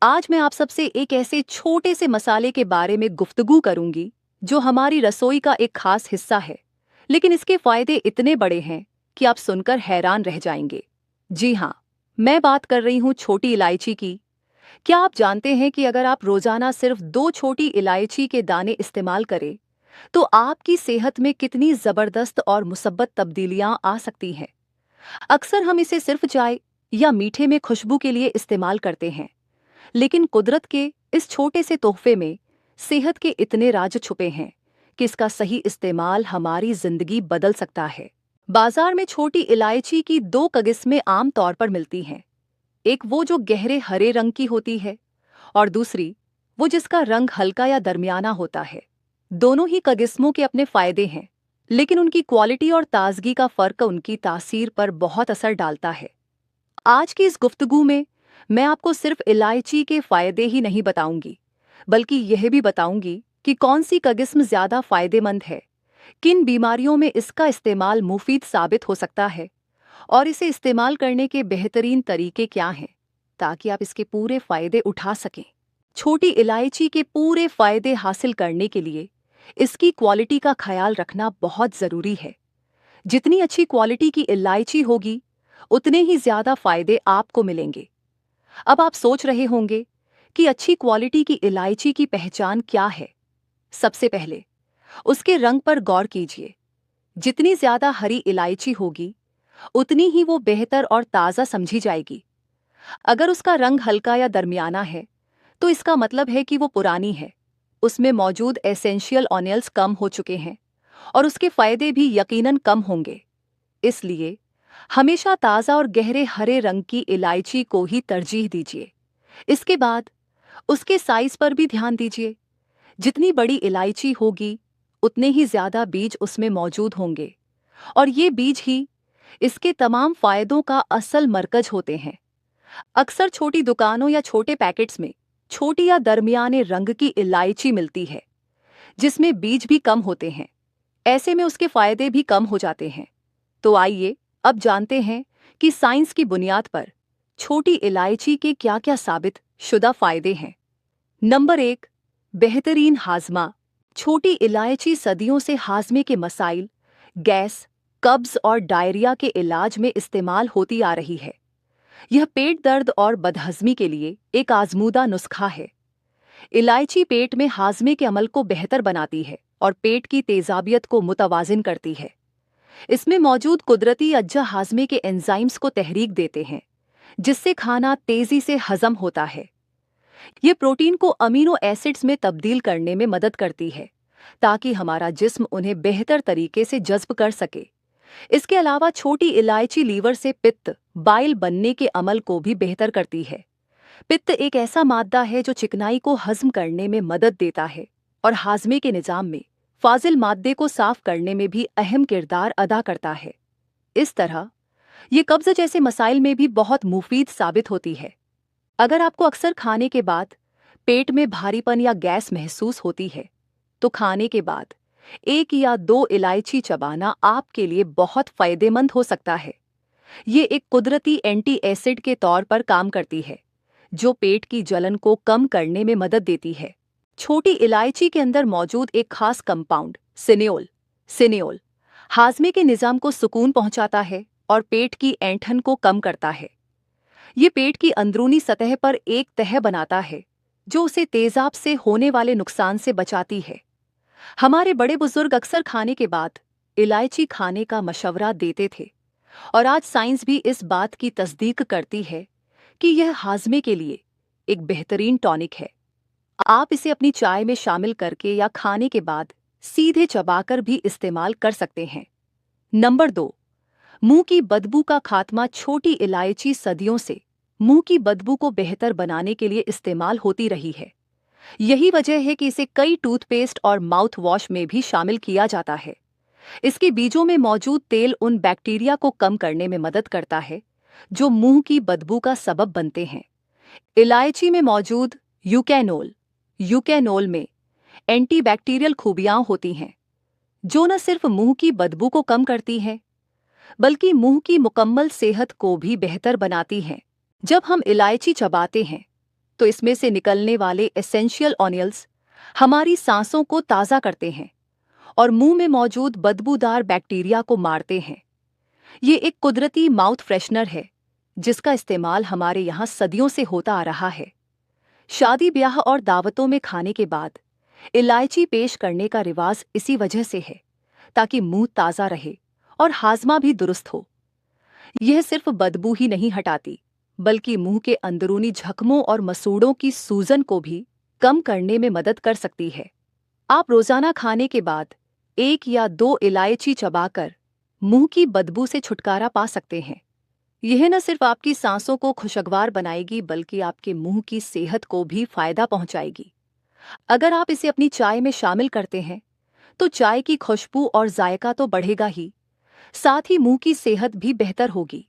आज मैं आप सबसे एक ऐसे छोटे से मसाले के बारे में गुफ्तगू करूंगी जो हमारी रसोई का एक खास हिस्सा है, लेकिन इसके फायदे इतने बड़े हैं कि आप सुनकर हैरान रह जाएंगे। जी हाँ, मैं बात कर रही हूँ छोटी इलायची की। क्या आप जानते हैं कि अगर आप रोजाना सिर्फ 2 छोटी इलायची के दाने इस्तेमाल करें, तो आपकी सेहत में कितनी जबरदस्त और मुसब्बत तब्दीलियां आ सकती हैं। अक्सर हम इसे सिर्फ चाय या मीठे में खुशबू के लिए इस्तेमाल करते हैं, लेकिन कुदरत के इस छोटे से तोहफे में सेहत के इतने राज छुपे हैं कि इसका सही इस्तेमाल हमारी जिंदगी बदल सकता है। बाजार में छोटी इलायची की 2 किस्में आम तौर पर मिलती हैं। एक वो जो गहरे हरे रंग की होती है, और दूसरी वो जिसका रंग हल्का या दरमियाना होता है। दोनों ही किस्मों के अपने फायदे हैं, लेकिन उनकी क्वालिटी और ताजगी का फर्क उनकी तासीर पर बहुत असर डालता है। आज की इस गुफ्तगू में मैं आपको सिर्फ इलायची के फायदे ही नहीं बताऊंगी, बल्कि यह भी बताऊंगी कि कौन सी किस्म ज्यादा फायदेमंद है, किन बीमारियों में इसका इस्तेमाल मुफीद साबित हो सकता है, और इसे इस्तेमाल करने के बेहतरीन तरीके क्या हैं, ताकि आप इसके पूरे फायदे उठा सकें। छोटी इलायची के पूरे फायदे हासिल करने के लिए इसकी क्वालिटी का ख्याल रखना बहुत ज़रूरी है। जितनी अच्छी क्वालिटी की इलायची होगी, उतने ही ज़्यादा फायदे आपको मिलेंगे। अब आप सोच रहे होंगे कि अच्छी क्वालिटी की इलायची की पहचान क्या है। सबसे पहले उसके रंग पर गौर कीजिए। जितनी ज्यादा हरी इलायची होगी, उतनी ही वो बेहतर और ताज़ा समझी जाएगी। अगर उसका रंग हल्का या दरमियाना है, तो इसका मतलब है कि वो पुरानी है, उसमें मौजूद एसेंशियल ऑयल्स कम हो चुके हैं और उसके फायदे भी यकीनन कम होंगे। इसलिए हमेशा ताज़ा और गहरे हरे रंग की इलायची को ही तरजीह दीजिए। इसके बाद उसके साइज पर भी ध्यान दीजिए। जितनी बड़ी इलायची होगी, उतने ही ज्यादा बीज उसमें मौजूद होंगे, और ये बीज ही इसके तमाम फायदों का असल मरकज होते हैं। अक्सर छोटी दुकानों या छोटे पैकेट्स में छोटी या दरमियाने रंग की इलायची मिलती है, जिसमें बीज भी कम होते हैं। ऐसे में उसके फायदे भी कम हो जाते हैं। तो आइए अब जानते हैं कि साइंस की बुनियाद पर छोटी इलायची के क्या-क्या साबित शुदा फायदे हैं। नंबर 1, बेहतरीन हाजमा। छोटी इलायची सदियों से हाजमे के मसाइल, गैस, कब्ज और डायरिया के इलाज में इस्तेमाल होती आ रही है। यह पेट दर्द और बदहजमी के लिए एक आजमूदा नुस्खा है। इलायची पेट में हाजमे के अमल को बेहतर बनाती है और पेट की तेजाबियत को मुतवाजिन करती है। इसमें मौजूद कुदरती अज्जा हाजमे के एंजाइम्स को तहरीक देते हैं, जिससे खाना तेजी से हजम होता है। ये प्रोटीन को अमीनो एसिड्स में तब्दील करने में मदद करती है, ताकि हमारा जिस्म उन्हें बेहतर तरीके से जज्ब कर सके। इसके अलावा छोटी इलायची लीवर से पित्त, बाइल बनने के अमल को भी बेहतर करती है। पित्त एक ऐसा मादा है जो चिकनाई को हजम करने में मदद देता है और हाजमे के निजाम में फाजिल मादे को साफ करने में भी अहम किरदार अदा करता है। इस तरह ये कब्ज जैसे मसाइल में भी बहुत मुफीद साबित होती है। अगर आपको अक्सर खाने के बाद पेट में भारीपन या गैस महसूस होती है, तो खाने के बाद 1 या 2 इलायची चबाना आपके लिए बहुत फायदेमंद हो सकता है। ये एक कुदरती एंटी एसिड के तौर पर काम करती है, जो पेट की जलन को कम करने में मदद देती है। छोटी इलायची के अंदर मौजूद एक खास कंपाउंड सिनेओल हाजमे के निजाम को सुकून पहुंचाता है और पेट की ऐंठन को कम करता है। ये पेट की अंदरूनी सतह पर एक तह बनाता है, जो उसे तेजाब से होने वाले नुकसान से बचाती है। हमारे बड़े बुजुर्ग अक्सर खाने के बाद इलायची खाने का मशवरा देते थे, और आज साइंस भी इस बात की तस्दीक करती है कि यह हाजमे के लिए एक बेहतरीन टॉनिक है। आप इसे अपनी चाय में शामिल करके या खाने के बाद सीधे चबाकर भी इस्तेमाल कर सकते हैं। नंबर 2, मुंह की बदबू का खात्मा। छोटी इलायची सदियों से मुंह की बदबू को बेहतर बनाने के लिए इस्तेमाल होती रही है। यही वजह है कि इसे कई टूथपेस्ट और माउथ वॉश में भी शामिल किया जाता है। इसके बीजों में मौजूद तेल उन बैक्टीरिया को कम करने में मदद करता है जो मुंह की बदबू का सबब बनते हैं। इलायची में मौजूद यूकैनोल में एंटीबैक्टीरियल खूबियां होती हैं, जो न सिर्फ मुंह की बदबू को कम करती हैं, बल्कि मुंह की मुकम्मल सेहत को भी बेहतर बनाती हैं। जब हम इलायची चबाते हैं, तो इसमें से निकलने वाले एसेंशियल ऑयल्स हमारी सांसों को ताज़ा करते हैं और मुंह में मौजूद बदबूदार बैक्टीरिया को मारते हैं। ये एक कुदरती माउथ फ्रेशनर है जिसका इस्तेमाल हमारे यहाँ सदियों से होता आ रहा है। शादी ब्याह और दावतों में खाने के बाद इलायची पेश करने का रिवाज इसी वजह से है, ताकि मुंह ताज़ा रहे और हाजमा भी दुरुस्त हो। यह सिर्फ बदबू ही नहीं हटाती, बल्कि मुंह के अंदरूनी जख्मों और मसूड़ों की सूजन को भी कम करने में मदद कर सकती है। आप रोजाना खाने के बाद 1 या 2 इलायची चबाकर मुंह की बदबू से छुटकारा पा सकते हैं। यह न सिर्फ आपकी सांसों को खुशगवार बनाएगी, बल्कि आपके मुंह की सेहत को भी फायदा पहुंचाएगी। अगर आप इसे अपनी चाय में शामिल करते हैं तो चाय की खुशबू और जायका तो बढ़ेगा ही, साथ ही मुंह की सेहत भी बेहतर होगी।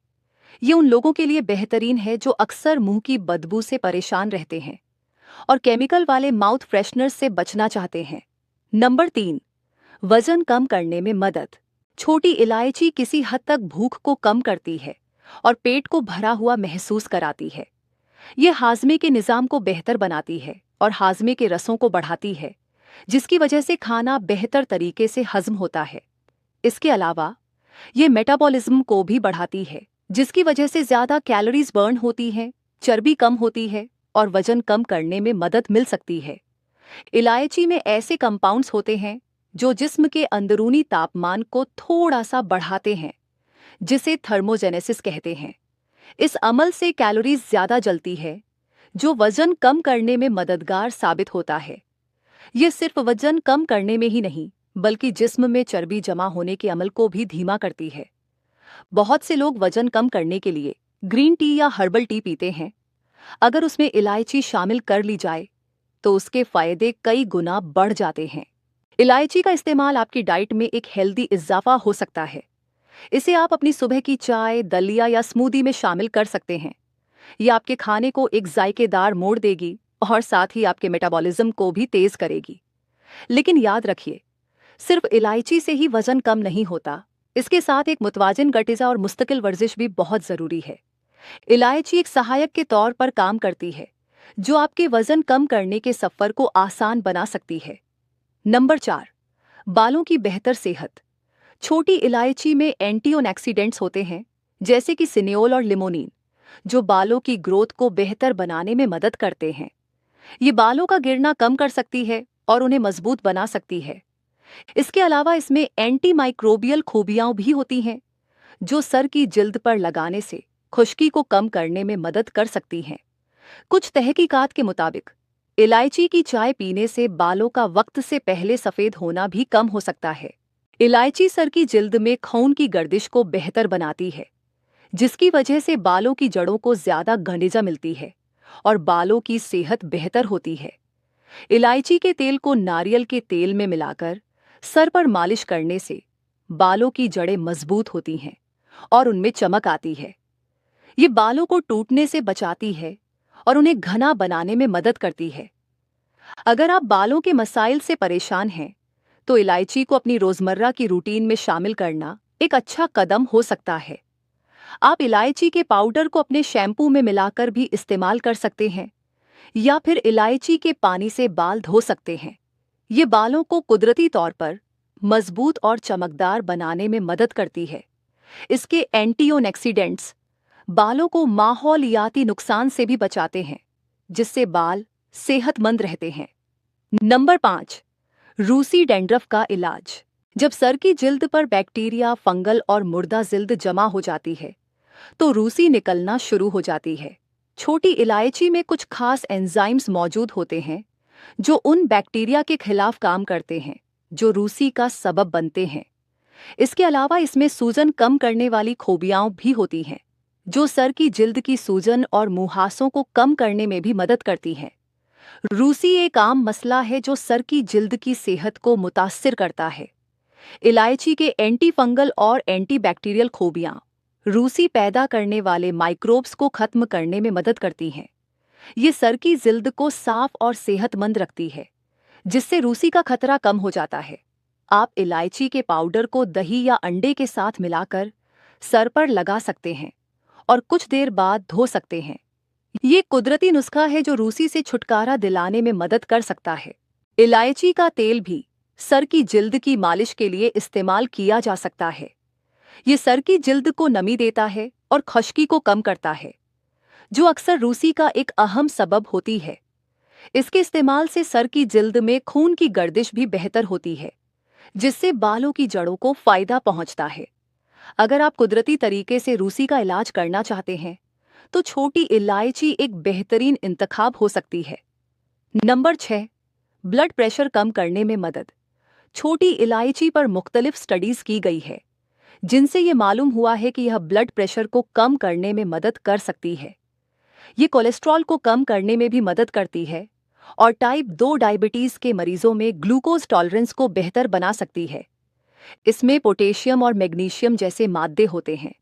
ये उन लोगों के लिए बेहतरीन है जो अक्सर मुंह की बदबू से परेशान रहते हैं और केमिकल वाले माउथ फ्रेशनर से बचना चाहते हैं। नंबर 3, वजन कम करने में मदद। छोटी इलायची किसी हद तक भूख को कम करती है और पेट को भरा हुआ महसूस कराती है। ये हाजमे के निज़ाम को बेहतर बनाती है और हाजमे के रसों को बढ़ाती है, जिसकी वजह से खाना बेहतर तरीके से हजम होता है। इसके अलावा ये मेटाबॉलिज्म को भी बढ़ाती है, जिसकी वजह से ज़्यादा कैलोरीज बर्न होती हैं, चर्बी कम होती है और वजन कम करने में मदद मिल सकती है। इलायची में ऐसे कंपाउंड्स होते हैं जो जिस्म के अंदरूनी तापमान को थोड़ा सा बढ़ाते हैं, जिसे थर्मोजेनेसिस कहते हैं। इस अमल से कैलोरीज ज़्यादा जलती है, जो वजन कम करने में मददगार साबित होता है। ये सिर्फ वजन कम करने में ही नहीं, बल्कि जिस्म में चर्बी जमा होने के अमल को भी धीमा करती है। बहुत से लोग वजन कम करने के लिए ग्रीन टी या हर्बल टी पीते हैं। अगर उसमें इलायची शामिल कर ली जाए तो उसके फायदे कई गुना बढ़ जाते हैं। इलायची का इस्तेमाल आपकी डाइट में एक हेल्दी इजाफा हो सकता है। इसे आप अपनी सुबह की चाय, दलिया या स्मूदी में शामिल कर सकते हैं। ये आपके खाने को एक जायकेदार मोड़ देगी और साथ ही आपके मेटाबॉलिज्म को भी तेज करेगी। लेकिन याद रखिए, सिर्फ इलायची से ही वजन कम नहीं होता। इसके साथ एक मुतवाजिन गटिज़ा और मुस्तकिल वर्जिश भी बहुत ज़रूरी है। इलायची एक सहायक के तौर पर काम करती है, जो आपके वजन कम करने के सफ़र को आसान बना सकती है। नंबर 4, बालों की बेहतर सेहत। छोटी इलायची में एंटीऑक्सीडेंट्स होते हैं, जैसे कि सिनेओल और लिमोनिन, जो बालों की ग्रोथ को बेहतर बनाने में मदद करते हैं। ये बालों का गिरना कम कर सकती है और उन्हें मजबूत बना सकती है। इसके अलावा इसमें एंटी माइक्रोबियल खूबियां भी होती हैं, जो सर की जिल्द पर लगाने से खुश्की को कम करने में मदद कर सकती हैं। कुछ तहकीकात के मुताबिक इलायची की चाय पीने से बालों का वक्त से पहले सफ़ेद होना भी कम हो सकता है। इलायची सर की जिल्द में खून की गर्दिश को बेहतर बनाती है, जिसकी वजह से बालों की जड़ों को ज़्यादा घनीजा मिलती है और बालों की सेहत बेहतर होती है। इलायची के तेल को नारियल के तेल में मिलाकर सर पर मालिश करने से बालों की जड़ें मजबूत होती हैं और उनमें चमक आती है। ये बालों को टूटने से बचाती है और उन्हें घना बनाने में मदद करती है। अगर आप बालों के मसाइल से परेशान हैं, तो इलायची को अपनी रोज़मर्रा की रूटीन में शामिल करना एक अच्छा कदम हो सकता है। आप इलायची के पाउडर को अपने शैम्पू में मिलाकर भी इस्तेमाल कर सकते हैं, या फिर इलायची के पानी से बाल धो सकते हैं। ये बालों को कुदरती तौर पर मजबूत और चमकदार बनाने में मदद करती है। इसके एंटीऑक्सीडेंट्स बालों को माहौलियाती नुकसान से भी बचाते हैं, जिससे बाल सेहतमंद रहते हैं। नंबर 5, रूसी डैंड्रफ का इलाज। जब सर की जिल्द पर बैक्टीरिया, फंगल और मुर्दा जिल्द जमा हो जाती है, तो रूसी निकलना शुरू हो जाती है। छोटी इलायची में कुछ खास एंजाइम्स मौजूद होते हैं, जो उन बैक्टीरिया के खिलाफ काम करते हैं जो रूसी का सबब बनते हैं। इसके अलावा इसमें सूजन कम करने वाली खूबियां भी होती हैं, जो सर की जिल्द की सूजन और मुहासों को कम करने में भी मदद करती हैं। रूसी एक आम मसला है जो सर की जिल्द की सेहत को मुतासिर करता है। इलायची के एंटी फंगल और एंटी बैक्टीरियल खूबियां रूसी पैदा करने वाले माइक्रोब्स को खत्म करने में मदद करती हैं। ये सर की जिल्द को साफ और सेहतमंद रखती है, जिससे रूसी का खतरा कम हो जाता है। आप इलायची के पाउडर को दही या अंडे के साथ मिलाकर सर पर लगा सकते हैं और कुछ देर बाद धो सकते हैं। ये कुदरती नुस्खा है जो रूसी से छुटकारा दिलाने में मदद कर सकता है। इलायची का तेल भी सर की जिल्द की मालिश के लिए इस्तेमाल किया जा सकता है। ये सर की जिल्द को नमी देता है और खुश्की को कम करता है, जो अक्सर रूसी का एक अहम सबब होती है। इसके इस्तेमाल से सर की जिल्द में खून की गर्दिश भी बेहतर होती है, जिससे बालों की जड़ों को फायदा पहुंचता है। अगर आप कुदरती तरीके से रूसी का इलाज करना चाहते हैं, तो छोटी इलायची एक बेहतरीन इंतखाब हो सकती है। नंबर 6, ब्लड प्रेशर कम करने में मदद। छोटी इलायची पर मुख्तलिफ स्टडीज की गई है, जिनसे ये मालूम हुआ है कि यह ब्लड प्रेशर को कम करने में मदद कर सकती है। ये कोलेस्ट्रॉल को कम करने में भी मदद करती है और टाइप 2 डायबिटीज के मरीजों में ग्लूकोज टॉलरेंस को बेहतर बना सकती है। इसमें पोटेशियम और मैग्नीशियम जैसे मादे होते हैं,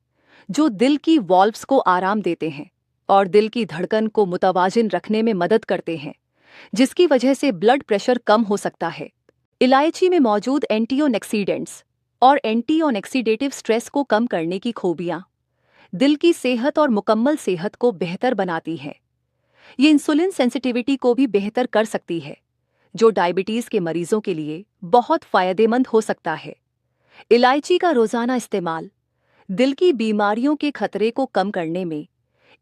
जो दिल की वॉल्व्स को आराम देते हैं और दिल की धड़कन को मुतवाजिन रखने में मदद करते हैं, जिसकी वजह से ब्लड प्रेशर कम हो सकता है। इलायची में मौजूद एंटीऑक्सीडेंट्स और एंटीऑक्सीडेटिव स्ट्रेस को कम करने की खूबियां दिल की सेहत और मुकम्मल सेहत को बेहतर बनाती है। ये इंसुलिन सेंसिटिविटी को भी बेहतर कर सकती है, जो डायबिटीज के मरीजों के लिए बहुत फायदेमंद हो सकता है। इलायची का रोजाना इस्तेमाल दिल की बीमारियों के खतरे को कम करने में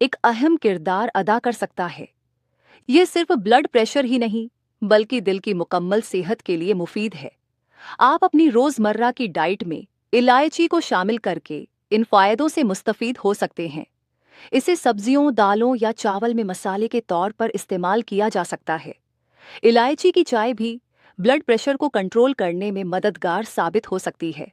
एक अहम किरदार अदा कर सकता है। ये सिर्फ ब्लड प्रेशर ही नहीं, बल्कि दिल की मुकम्मल सेहत के लिए मुफीद है। आप अपनी रोजमर्रा की डाइट में इलायची को शामिल करके इन फायदों से मुस्तफीद हो सकते हैं। इसे सब्जियों, दालों या चावल में मसाले के तौर पर इस्तेमाल किया जा सकता है। इलायची की चाय भी ब्लड प्रेशर को कंट्रोल करने में मददगार साबित हो सकती है।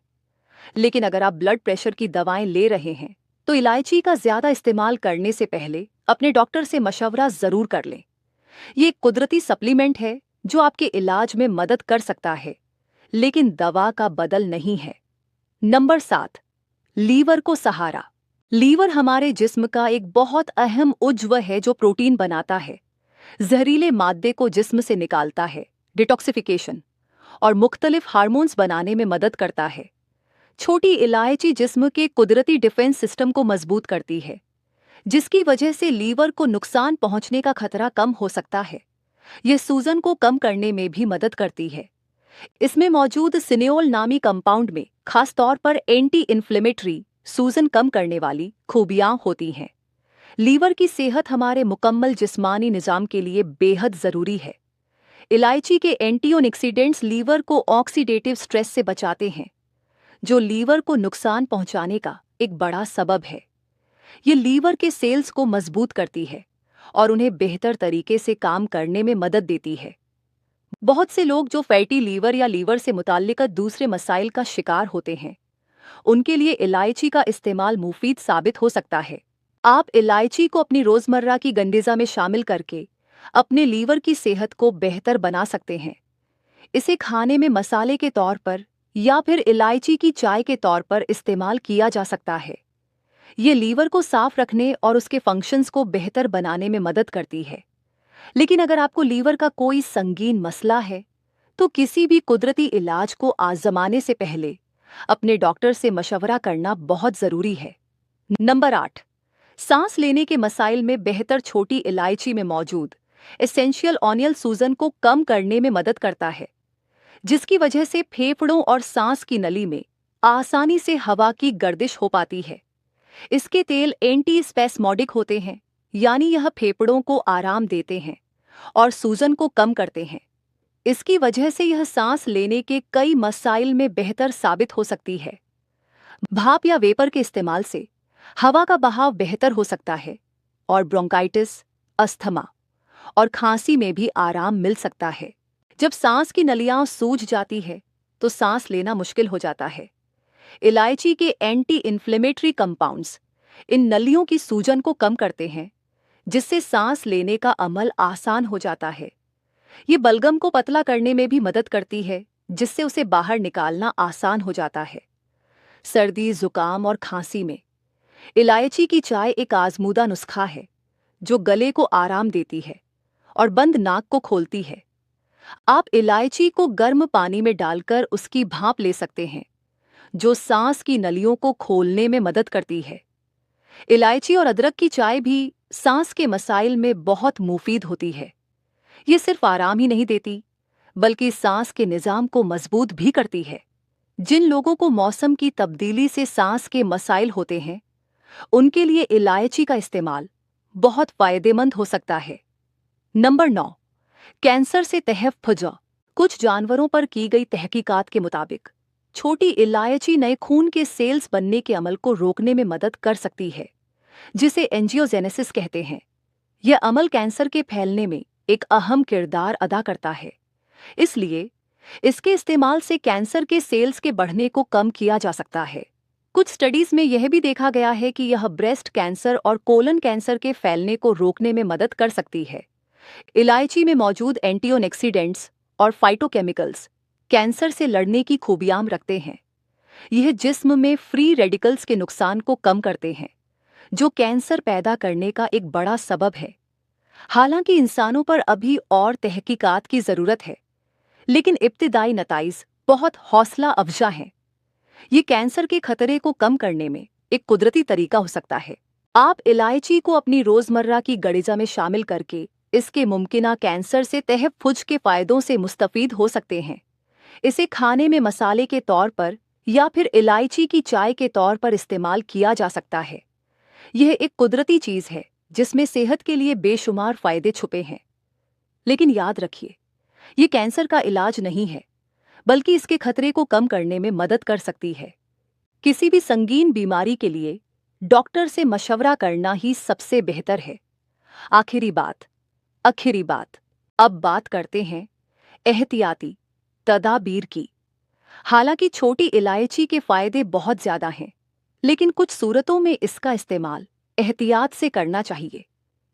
लेकिन अगर आप ब्लड प्रेशर की दवाएं ले रहे हैं, तो इलायची का ज्यादा इस्तेमाल करने से पहले अपने डॉक्टर से मशवरा जरूर कर लें। ये एक कुदरती सप्लीमेंट है जो आपके इलाज में मदद कर सकता है, लेकिन दवा का बदल नहीं है। नंबर 7, लीवर को सहारा। लीवर हमारे जिस्म का एक बहुत अहम उज्व है जो प्रोटीन बनाता है, जहरीले मादे को जिस्म से निकालता है, डिटॉक्सिफिकेशन, और मुख्तलिफ हार्मोन्स बनाने में मदद करता है। छोटी इलायची जिस्म के कुदरती डिफेंस सिस्टम को मजबूत करती है, जिसकी वजह से लीवर को नुकसान पहुंचने का खतरा कम हो सकता है। यह सूजन को कम करने में भी मदद करती है। इसमें मौजूद सिनेओल नामी कंपाउंड में खास तौर पर एंटी इन्फ्लेमेटरी, सूजन कम करने वाली खूबियां होती हैं। लीवर की सेहत हमारे मुकम्मल जिस्मानी निजाम के लिए बेहद जरूरी है। इलायची के एंटीऑक्सीडेंट्स लीवर को ऑक्सीडेटिव स्ट्रेस से बचाते हैं, जो लीवर को नुकसान पहुंचाने का एक बड़ा सबब है। ये लीवर के सेल्स को मजबूत करती है और उन्हें बेहतर तरीके से काम करने में मदद देती है। बहुत से लोग जो फैटी लीवर या लीवर से मुताल्लिक दूसरे मसाइल का शिकार होते हैं, उनके लिए इलायची का इस्तेमाल मुफीद साबित हो सकता है। आप इलायची को अपनी रोजमर्रा की गंदिज़ा में शामिल करके अपने लीवर की सेहत को बेहतर बना सकते हैं। इसे खाने में मसाले के तौर पर या फिर इलायची की चाय के तौर पर इस्तेमाल किया जा सकता है। ये लीवर को साफ रखने और उसके फंक्शंस को बेहतर बनाने में मदद करती है। लेकिन अगर आपको लीवर का कोई संगीन मसला है, तो किसी भी कुदरती इलाज को आजमाने से पहले अपने डॉक्टर से मशवरा करना बहुत जरूरी है। नंबर 8, सांस लेने के मसाइल में बेहतर। छोटी इलायची में मौजूद एसेंशियल ऑनियल सूजन को कम करने में मदद करता है, जिसकी वजह से फेफड़ों और सांस की नली में आसानी से हवा की गर्दिश हो पाती है। इसके तेल एंटी स्पेस्मोडिक होते हैं, यानी यह फेफड़ों को आराम देते हैं और सूजन को कम करते हैं। इसकी वजह से यह सांस लेने के कई मसाइल में बेहतर साबित हो सकती है। भाप या वेपर के इस्तेमाल से हवा का बहाव बेहतर हो सकता है और ब्रोंकाइटिस, अस्थमा और खांसी में भी आराम मिल सकता है। जब सांस की नलियां सूज जाती है, तो सांस लेना मुश्किल हो जाता है। इलायची के एंटी इन्फ्लेमेटरी कंपाउंड्स इन नलियों की सूजन को कम करते हैं, जिससे सांस लेने का अमल आसान हो जाता है। ये बलगम को पतला करने में भी मदद करती है, जिससे उसे बाहर निकालना आसान हो जाता है। सर्दी, जुकाम और खांसी में इलायची की चाय एक आजमूदा नुस्खा है, जो गले को आराम देती है और बंद नाक को खोलती है। आप इलायची को गर्म पानी में डालकर उसकी भाप ले सकते हैं, जो सांस की नलियों को खोलने में मदद करती है। इलायची और अदरक की चाय भी सांस के मसाइल में बहुत मुफीद होती है। ये सिर्फ आराम ही नहीं देती, बल्कि सांस के निज़ाम को मजबूत भी करती है। जिन लोगों को मौसम की तब्दीली से सांस के मसाइल होते हैं, उनके लिए इलायची का इस्तेमाल बहुत फायदेमंद हो सकता है। नंबर 9, कैंसर से तहफ़्फ़ुज़। कुछ जानवरों पर की गई तहकीकात के मुताबिक छोटी इलायची नए खून के सेल्स बनने के अमल को रोकने में मदद कर सकती है, जिसे एंजियोजेनेसिस कहते हैं। यह अमल कैंसर के फैलने में एक अहम किरदार अदा करता है। इसलिए इसके इस्तेमाल से कैंसर के सेल्स के बढ़ने को कम किया जा सकता है। कुछ स्टडीज में यह भी देखा गया है कि यह ब्रेस्ट कैंसर और कोलन कैंसर के फैलने को रोकने में मदद कर सकती है। इलायची में मौजूद एंटीऑक्सीडेंट्स और फाइटोकेमिकल्स कैंसर से लड़ने की खूबियां रखते हैं। यह जिस्म में फ्री रेडिकल्स के नुकसान को कम करते हैं, जो कैंसर पैदा करने का एक बड़ा सबब है। हालांकि इंसानों पर अभी और तहकीकात की ज़रूरत है, लेकिन इब्तिदाई नताइज बहुत हौसला अफजा हैं। ये कैंसर के खतरे को कम करने में एक कुदरती तरीका हो सकता है। आप इलायची को अपनी रोज़मर्रा की गड़िजा में शामिल करके इसके मुमकिना कैंसर से तहफ़्फ़ुज़ के फ़ायदों से मुस्तफ़ीद हो सकते हैं। इसे खाने में मसाले के तौर पर या फिर इलायची की चाय के तौर पर इस्तेमाल किया जा सकता है। यह एक कुदरती चीज़ है जिसमें सेहत के लिए बेशुमार फ़ायदे छुपे हैं। लेकिन याद रखिए, ये कैंसर का इलाज नहीं है, बल्कि इसके खतरे को कम करने में मदद कर सकती है। किसी भी संगीन बीमारी के लिए डॉक्टर से मशवरा करना ही सबसे बेहतर है। आखिरी बात, अब बात करते हैं एहतियाती तदाबीर की। हालांकि छोटी इलायची के फायदे बहुत ज़्यादा हैं, लेकिन कुछ सूरतों में इसका इस्तेमाल एहतियात से करना चाहिए।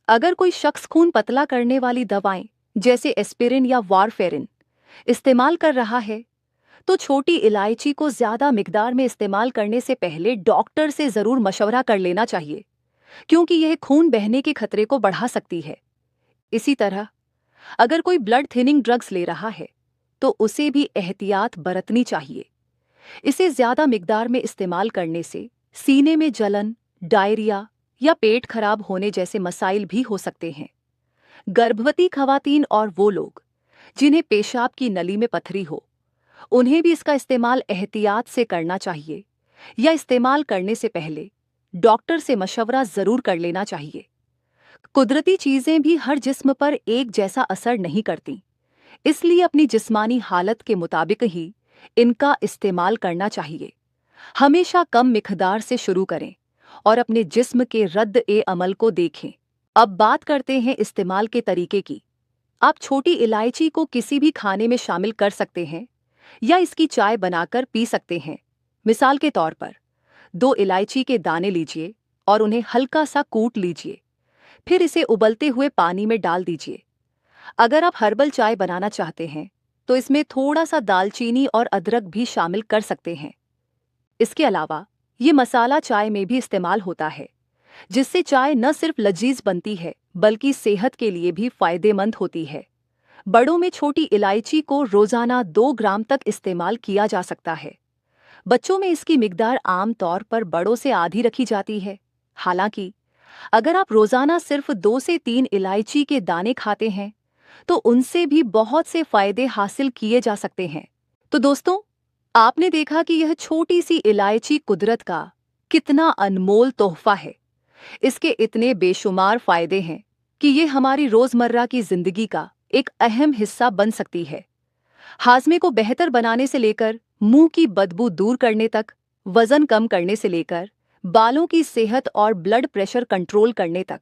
अगर कोई शख्स खून पतला करने वाली दवाएं जैसे एस्पिरिन या वारफेरिन इस्तेमाल कर रहा है, तो छोटी इलायची को ज़्यादा मिकदार में इस्तेमाल करने से पहले डॉक्टर से ज़रूर मशवरा कर लेना चाहिए, क्योंकि यह खून बहने के खतरे को बढ़ा सकती है। इसी तरह अगर कोई ब्लड थिनिंग ड्रग्स ले रहा है, तो उसे भी एहतियात बरतनी चाहिए। इसे ज़्यादा मिकदार में इस्तेमाल करने से सीने में जलन, डायरिया या पेट खराब होने जैसे मसाइल भी हो सकते हैं। गर्भवती खवातीन और वो लोग जिन्हें पेशाब की नली में पथरी हो, उन्हें भी इसका इस्तेमाल एहतियात से करना चाहिए या इस्तेमाल करने से पहले डॉक्टर से मशवरा ज़रूर कर लेना चाहिए। कुदरती चीज़ें भी हर जिस्म पर एक जैसा असर नहीं करती, इसलिए अपनी जिस्मानी हालत के मुताबिक ही इनका इस्तेमाल करना चाहिए। हमेशा कम मिकदार से शुरू करें और अपने जिस्म के रद्द-ए-अमल को देखें। अब बात करते हैं इस्तेमाल के तरीके की। आप छोटी इलायची को किसी भी खाने में शामिल कर सकते हैं या इसकी चाय बनाकर पी सकते हैं। मिसाल के तौर पर 2 इलायची के दाने लीजिए और उन्हें हल्का सा कूट लीजिए। फिर इसे उबलते हुए पानी में डाल दीजिए। अगर आप हर्बल चाय बनाना चाहते हैं, तो इसमें थोड़ा सा दालचीनी और अदरक भी शामिल कर सकते हैं। इसके अलावा ये मसाला चाय में भी इस्तेमाल होता है, जिससे चाय न सिर्फ लजीज बनती है, बल्कि सेहत के लिए भी फायदेमंद होती है। बड़ों में छोटी इलायची को रोज़ाना 2 ग्राम तक इस्तेमाल किया जा सकता है। बच्चों में इसकी मिकदार आम तौर पर बड़ों से आधी रखी जाती है। हालांकि अगर आप रोज़ाना सिर्फ 2 से 3 इलायची के दाने खाते हैं, तो उनसे भी बहुत से फायदे हासिल किए जा सकते हैं। तो दोस्तों, आपने देखा कि यह छोटी सी इलायची कुदरत का कितना अनमोल तोहफा है। इसके इतने बेशुमार फायदे हैं कि ये हमारी रोज़मर्रा की ज़िंदगी का एक अहम हिस्सा बन सकती है। हाज़मे को बेहतर बनाने से लेकर मुंह की बदबू दूर करने तक, वज़न कम करने से लेकर बालों की सेहत और ब्लड प्रेशर कंट्रोल करने तक,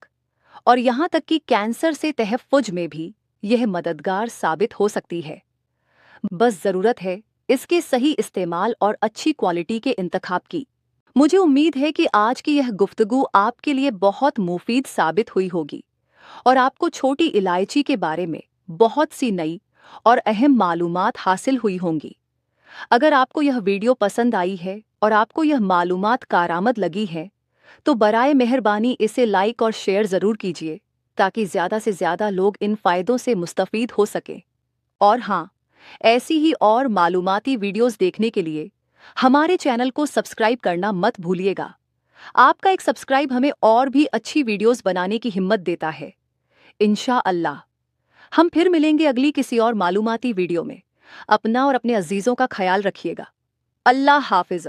और यहाँ तक कि कैंसर से तहफ़्फ़ुज़ में भी यह मददगार साबित हो सकती है। बस ज़रूरत है इसके सही इस्तेमाल और अच्छी क्वालिटी के इंतखाब की। मुझे उम्मीद है कि आज की यह गुफ्तगू आपके लिए बहुत मुफीद साबित हुई होगी और आपको छोटी इलायची के बारे में बहुत सी नई और अहम मालूमात हासिल हुई होंगी। अगर आपको यह वीडियो पसंद आई है और आपको यह मालूमात कारआमद लगी है, तो बराए मेहरबानी इसे लाइक और शेयर ज़रूर कीजिए, ताकि ज़्यादा से ज़्यादा लोग इन फ़ायदों से मुस्तफ़ीद हो सकें। और हाँ, ऐसी ही और मालूमाती वीडियोज़ देखने के लिए हमारे चैनल को सब्सक्राइब करना मत भूलिएगा। आपका एक सब्सक्राइब हमें और भी अच्छी वीडियोस बनाने की हिम्मत देता है। इंशा अल्लाह हम फिर मिलेंगे अगली किसी और मालूमाती वीडियो में। अपना और अपने अजीजों का ख्याल रखिएगा। अल्लाह हाफिज़।